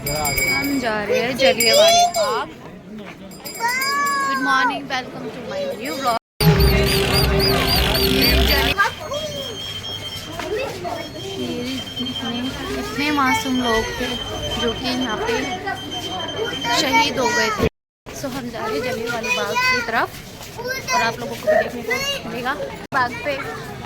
हम जा रहे हैं Jallianwala Bagh. Good morning, welcome to my new vlog. इतने मासूम लोग थे जो कि यहाँ पे शहीद हो गए थे। सो हम जा रहे हैं जलियांवाला बाग की तरफ और आप लोगों को भी देखने को मिलेगा। बाग पे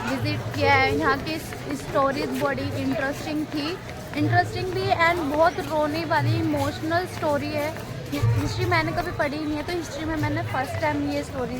विजिट किया है। यहाँ की स्टोरीज बड़ी इंटरेस्टिंग भी एंड बहुत रोने वाली इमोशनल स्टोरी है। हिस्ट्री मैंने कभी पढ़ी नहीं है, तो हिस्ट्री में मैंने फर्स्ट टाइम ये स्टोरी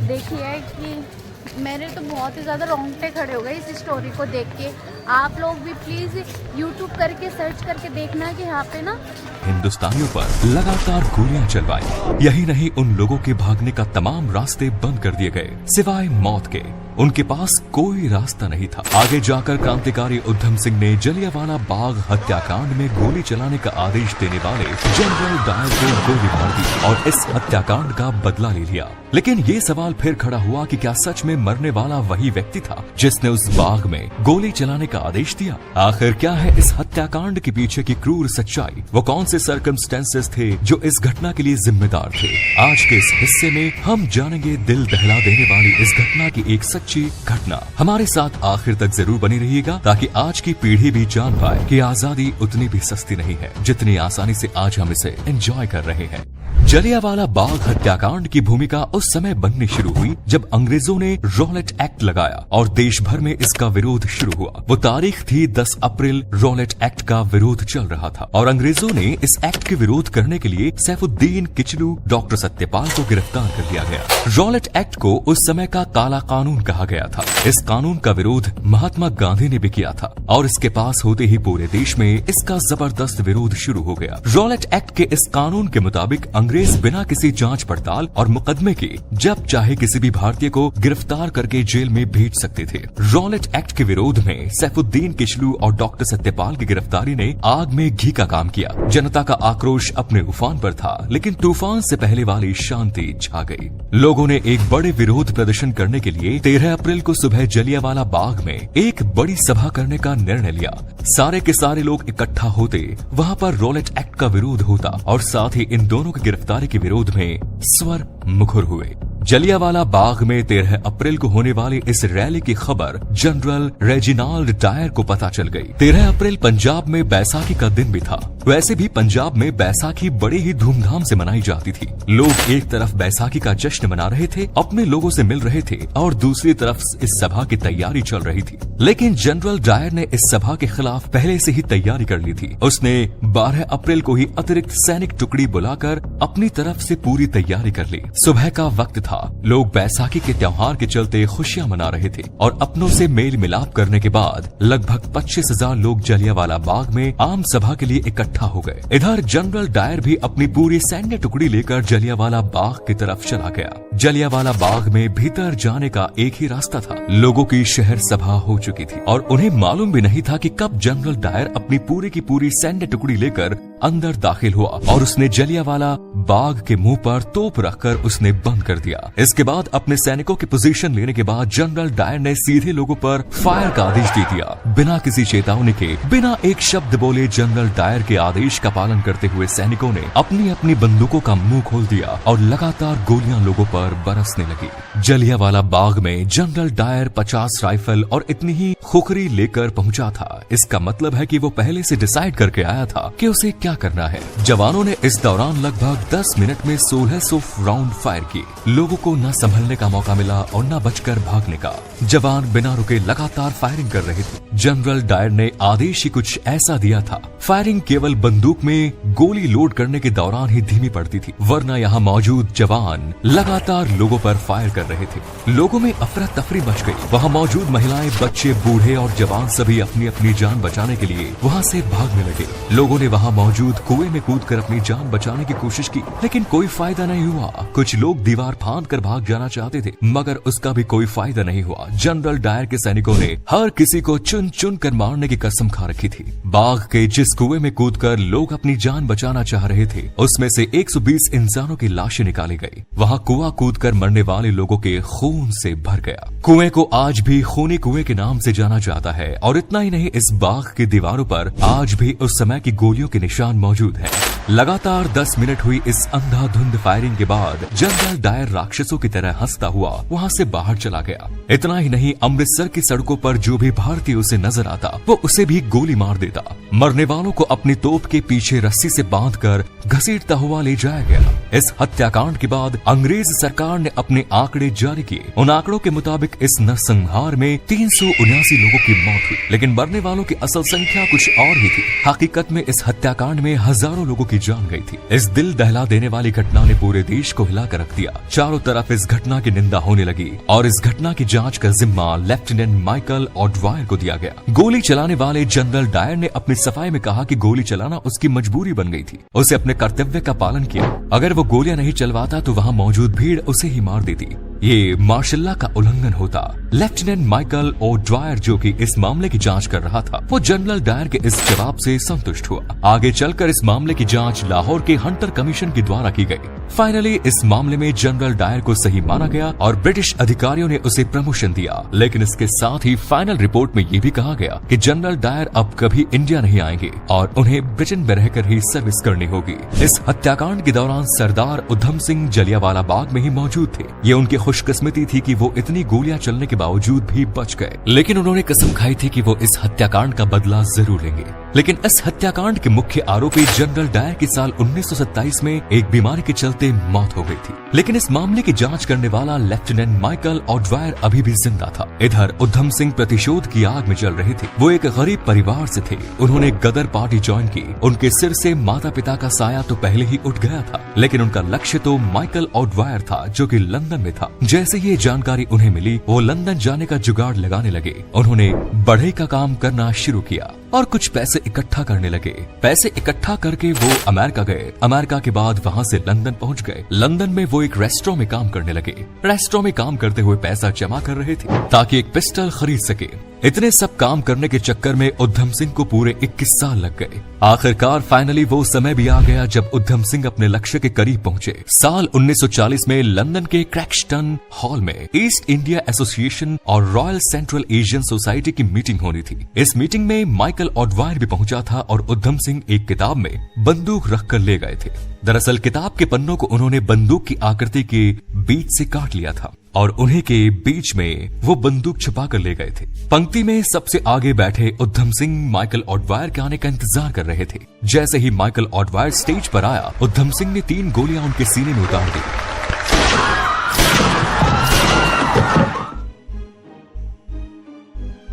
देखी है कि मेरे तो बहुत ही ज़्यादा रोंगटे खड़े हो गए इस स्टोरी को देख के। आप लोग भी प्लीज़ यूट्यूब करके सर्च करके देखना कि यहाँ पे ना हिंदुस्तानियों पर लगातार गोलियां चलवाई। यही नहीं, उन लोगों के भागने का तमाम रास्ते बंद कर दिए गए सिवाय मौत के। उनके पास कोई रास्ता नहीं था। आगे जाकर क्रांतिकारी उधम सिंह ने जलियांवाला बाग हत्याकांड में गोली चलाने का आदेश देने वाले जनरल डायर को गोली मार दी और इस हत्याकांड का बदला ले लिया। लेकिन ये सवाल फिर खड़ा हुआ कि क्या सच में मरने वाला वही व्यक्ति था जिसने उस बाग में गोली चलाने का आदेश दिया? आखिर क्या है इस हत्याकांड के पीछे की क्रूर सच्चाई? वो कौन से सर्कमस्टेंसेस थे जो इस घटना के लिए जिम्मेदार थे? आज के इस हिस्से में हम जानेंगे दिल दहला देने वाली इस घटना की एक सच्ची घटना। हमारे साथ आखिर तक जरूर बनी रहिएगा ताकि आज की पीढ़ी भी जान पाए कि आजादी उतनी भी सस्ती नहीं है जितनी आसानी से आज हम इसे एंजॉय कर रहे हैं। जलियांवाला बाग हत्याकांड की भूमिका उस समय बननी शुरू हुई जब अंग्रेजों ने रॉलेट एक्ट लगाया और देश भर में इसका विरोध शुरू हुआ। वो तारीख थी 10 अप्रैल। रॉलेट एक्ट का विरोध चल रहा था और अंग्रेजों ने इस एक्ट के विरोध करने के लिए सैफुद्दीन किचलू, डॉक्टर सत्यपाल को गिरफ्तार कर लिया गया। रॉलेट एक्ट को उस समय का काला कानून कहा गया था। इस कानून का विरोध महात्मा गांधी ने भी किया था और इसके पास होते ही पूरे देश में इसका जबरदस्त विरोध शुरू हो गया। रॉलेट एक्ट के इस कानून के मुताबिक अंग्रेज बिना किसी जांच पड़ताल और मुकदमे के जब चाहे किसी भी भारतीय को गिरफ्तार करके जेल में भेज सकते थे। रॉलेट एक्ट के विरोध में सैफुद्दीन किचलू और डॉक्टर सत्यपाल की गिरफ्तारी ने आग में घी का काम किया। जनता का आक्रोश अपने उफान पर था, लेकिन तूफान से पहले वाली शांति छा गई। लोगों ने एक बड़े विरोध प्रदर्शन करने के लिए 13 अप्रैल को सुबह जलियांवाला बाग में एक बड़ी सभा करने का निर्णय लिया। सारे के सारे लोग इकट्ठा होते, वहाँ पर रॉलेट एक्ट का विरोध होता और साथ ही इन दोनों की गिरफ्तारी के विरोध में स्वर मुखर हुए। जलियांवाला बाग में 13 अप्रैल को होने वाली इस रैली की खबर जनरल रेजिनाल्ड डायर को पता चल गई। 13 अप्रैल पंजाब में बैसाखी का दिन भी था। वैसे भी पंजाब में बैसाखी बड़े ही धूमधाम से मनाई जाती थी। लोग एक तरफ बैसाखी का जश्न मना रहे थे, अपने लोगों से मिल रहे थे और दूसरी तरफ इस सभा की तैयारी चल रही थी। लेकिन जनरल डायर ने इस सभा के खिलाफ पहले से ही तैयारी कर ली थी। उसने 12 अप्रैल को ही अतिरिक्त सैनिक टुकड़ी बुलाकर अपनी तरफ से पूरी तैयारी कर ली। सुबह का वक्त था। लोग बैसाखी के त्योहार के चलते खुशियां मना रहे थे और अपनों से मेल मिलाप करने के बाद लगभग 25,000 लोग जलियांवाला बाग में आम सभा के लिए इकट्ठा हो गए। इधर जनरल डायर भी अपनी पूरी सैन्य टुकड़ी लेकर जलियांवाला बाग की तरफ चला गया। जलियांवाला बाग में भीतर जाने का एक ही रास्ता था। लोगों की शहर सभा हो चुकी थी और उन्हें मालूम भी नहीं था कि कब जनरल डायर अपनी पूरी की पूरी सैन्य टुकड़ी लेकर अंदर दाखिल हुआ और उसने जलियांवाला बाग के मुंह पर तोप रखकर उसने बंद कर दिया। इसके बाद अपने सैनिकों की पोजीशन लेने के बाद जनरल डायर ने सीधे लोगों पर फायर का आदेश दे दिया। बिना किसी चेतावनी के, बिना एक शब्द बोले जनरल डायर के आदेश का पालन करते हुए सैनिकों ने अपनी अपनी बंदूकों का मुंह खोल दिया और लगातार गोलियां लोगों पर बरसने लगी। जलियांवाला बाग में जनरल डायर 50 राइफल और इतनी ही खुखरी लेकर पहुंचा था। इसका मतलब है कि वो पहले से डिसाइड करके आया था कि उसे क्या करना है। जवानों ने इस दौरान लगभग 10 मिनट में 1600 राउंड फायर किए। लोगों को न संभलने का मौका मिला और न बचकर भागने का। जवान बिना रुके लगातार फायरिंग कर रहे थे। जनरल डायर ने आदेश ही कुछ ऐसा दिया था। फायरिंग केवल बंदूक में गोली लोड करने के दौरान ही धीमी पड़ती थी, वरना यहाँ मौजूद जवान लगातार लोगों पर फायर कर रहे थे। लोगों में अफरा तफरी मच गई। वहाँ मौजूद महिलाएं, बच्चे, बूढ़े और जवान सभी अपनी अपनी जान बचाने के लिए वहाँ से भागने लगे। लोगों ने वहाँ मौजूद कुएं में कूदकर अपनी जान बचाने की कोशिश की, लेकिन कोई फायदा नहीं हुआ। कुछ लोग दीवार फांद कर भाग जाना चाहते थे, मगर उसका भी कोई फायदा नहीं हुआ। जनरल डायर के सैनिकों ने हर किसी को चुन चुन कर मारने की कसम खा रखी थी। बाग के जिस कुएं में कूदकर लोग अपनी जान बचाना चाह रहे थे, उसमें से 120 इंसानों की लाशें निकाली गई। वहाँ कुआं कूदकर मरने वाले लोगों के खून से भर गया। कुएं को आज भी खूनी कुएं के नाम से जाना जाता है और इतना ही नहीं, इस बाग की दीवारों पर आज भी उस समय की गोलियों के निशान निशान मौजूद हैं। लगातार 10 मिनट हुई इस अंधाधुंध फायरिंग के बाद जनरल डायर राक्षसों की तरह हंसता हुआ वहां से बाहर चला गया। इतना ही नहीं, अमृतसर की सड़कों पर जो भी भारतीय उसे नजर आता वो उसे भी गोली मार देता। मरने वालों को अपनी तोप के पीछे रस्सी से बांधकर घसीटता हुआ ले जाया गया। इस हत्याकांड के बाद अंग्रेज सरकार ने अपने आंकड़े जारी किए। उन आंकड़ों के मुताबिक इस नरसंहार में 379 लोगों की मौत हुई, लेकिन मरने वालों की असल संख्या कुछ और ही थी। हकीकत में इस हत्याकांड में हजारों लोगों की जान गई थी। इस दिल दहला देने वाली घटना ने पूरे देश को हिला कर रख दिया। चारों तरफ इस घटना की निंदा होने लगी और इस घटना की जांच का जिम्मा लेफ्टिनेंट माइकल ऑडवायर को दिया गया। गोली चलाने वाले जनरल डायर ने अपनी सफाई में कहा कि गोली चलाना उसकी मजबूरी बन गई थी। उसे अपने कर्तव्य का पालन किया। अगर वो गोलियां नहीं चलवाता तो वहाँ मौजूद भीड़ उसे ही मार देती। ये मार्शल का उल्लंघन होता। लेफ्टिनेंट माइकल ऑडवायर, जो कि इस मामले की जांच कर रहा था, वो जनरल डायर के इस जवाब से संतुष्ट हुआ। आगे चलकर इस मामले की जांच लाहौर के हंटर कमीशन के द्वारा की गई। फाइनली इस मामले में जनरल डायर को सही माना गया और ब्रिटिश अधिकारियों ने उसे प्रमोशन दिया। लेकिन इसके साथ ही फाइनल रिपोर्ट में ये भी कहा गया कि जनरल डायर अब कभी इंडिया नहीं आएंगे और उन्हें ब्रिटेन में रहकर ही सर्विस करनी होगी। इस हत्याकांड के दौरान सरदार उधम सिंह जलियांवाला बाग में ही मौजूद थे। ये उनकी खुशकिस्मती थी कि वो इतनी गोलियां चलने के बावजूद भी बच गए, लेकिन उन्होंने कसम खाई थी कि वो इस हत्याकांड का बदला जरूर लेंगे। लेकिन इस हत्याकांड के मुख्य आरोपी जनरल डायर की साल 1927 में एक बीमारी के चलते मौत हो गई थी। लेकिन इस मामले की जांच करने वाला लेफ्टिनेंट माइकल ऑडवायर अभी भी जिंदा था। इधर उधम सिंह प्रतिशोध की आग में जल रहे थे। वो एक गरीब परिवार से थे। उन्होंने गदर पार्टी ज्वाइन की। उनके सिर से माता पिता का साया तो पहले ही उठ गया था, लेकिन उनका लक्ष्य तो माइकल ऑडवायर था, जो कि लंदन में था। जैसे ये जानकारी उन्हें मिली, वो लंदन जाने का जुगाड़ लगाने लगे। उन्होंने बढ़ई का काम करना शुरू किया और कुछ पैसे इकट्ठा करने लगे। पैसे इकट्ठा करके वो अमेरिका गए। अमेरिका के बाद वहाँ से लंदन पहुँच गए। लंदन में वो एक रेस्टोरेंट में काम करने लगे। रेस्टोरेंट में काम करते हुए पैसा जमा कर रहे थे ताकि एक पिस्टल खरीद सके। इतने सब काम करने के चक्कर में उधम सिंह को पूरे 21 साल लग गए। आखिरकार फाइनली वो समय भी आ गया जब उधम सिंह अपने लक्ष्य के करीब पहुंचे। साल 1940 में लंदन के क्रैक्सटन हॉल में ईस्ट इंडिया एसोसिएशन और रॉयल सेंट्रल एशियन सोसाइटी की मीटिंग होनी थी। इस मीटिंग में माइकल ऑडवायर भी पहुंचा था और उधम सिंह एक किताब में बंदूक रखकर ले गए थे। दरअसल किताब के पन्नों को उन्होंने बंदूक की आकृति के बीच से काट लिया था और उन्हीं के बीच में वो बंदूक छुपा कर ले गए थे। पंक्ति में सबसे आगे बैठे उधम सिंह माइकल ऑडवायर के आने का इंतजार कर रहे थे। जैसे ही माइकल ऑडवायर स्टेज पर आया, उधम सिंह ने 3 गोलियां उनके सीने में उतार दी।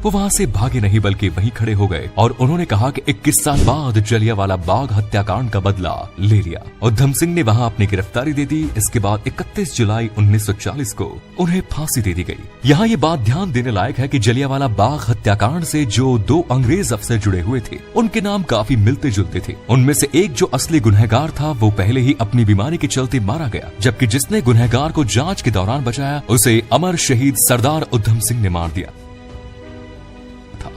वो वहाँ से भागे नहीं बल्कि वहीं खड़े हो गए और उन्होंने कहा कि 21 साल बाद जलियांवाला बाग हत्याकांड का बदला ले लिया। उधम सिंह ने वहाँ अपनी गिरफ्तारी दे दी। इसके बाद 31 जुलाई 1940 को उन्हें फांसी दे दी गई। यहाँ ये बात ध्यान देने लायक है कि जलियांवाला बाग हत्याकांड से जो 2 अंग्रेज अफसर जुड़े हुए थे, उनके नाम काफी मिलते जुलते थे। उनमें से एक जो असली गुनहगार था वो पहले ही अपनी बीमारी के चलते मारा गया, जबकि जिसने गुनहगार को जांच के दौरान बचाया उसे अमर शहीद सरदार उधम सिंह ने मार दिया।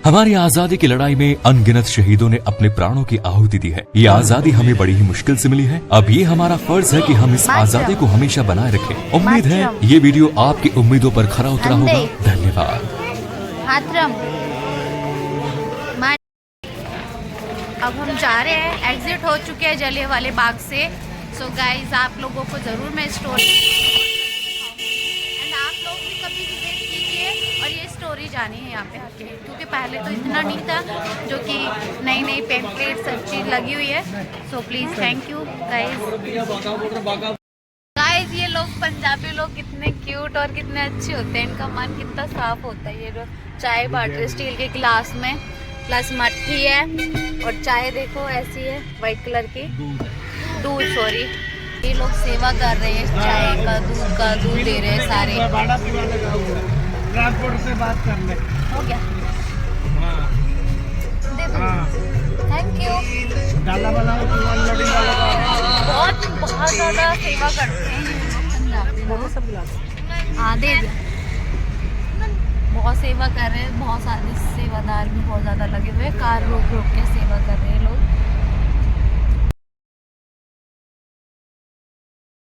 हमारी आजादी की लड़ाई में अनगिनत शहीदों ने अपने प्राणों की आहुति दी है। ये आजादी हमें बड़ी ही मुश्किल से मिली है। अब ये हमारा फर्ज है कि हम इस आजादी को हमेशा बनाए रखें। उम्मीद है ये वीडियो आपकी उम्मीदों पर खरा उतरा होगा। धन्यवाद। अब हम जा रहे हैं, एग्जिट हो चुके हैं जलियांवाले बाग से। सो गाइज, आप लोगों को जरूर मैं स्टोरी एंड आप लोग भी कभी विजिट कीजिए और ये स्टोरी जानी है यहाँ पे आके, क्योंकि पहले तो इतना नहीं था, जो कि नई नई पेम्पलेट सब चीज़ लगी हुई है। So please thank you guys. Guys, ये लोग पंजाबी लोग कितने क्यूट और कितने अच्छे होते हैं। इनका मन कितना साफ होता है। ये जो चाय बांट रहे स्टील के गिलास में, प्लस मट्ठी है और चाय देखो ऐसी है वाइट कलर की, दूध सॉरी। ये लोग सेवा कर रहे हैं, चाय का दूध दे रहे हैं सारे। ट्रांसपोर्ट से बात कर ले। हो गया, दे दो। Thank you. बहुत ज़्यादा सेवा करते हैं पंजाबी। हाँ, दे दिया। बहुत सेवा कर रहे हैं, बहुत सारे सेवादार भी बहुत ज़्यादा लगे हुए हैं। कार रोक रोक के सेवा कर रहे हैं लोग।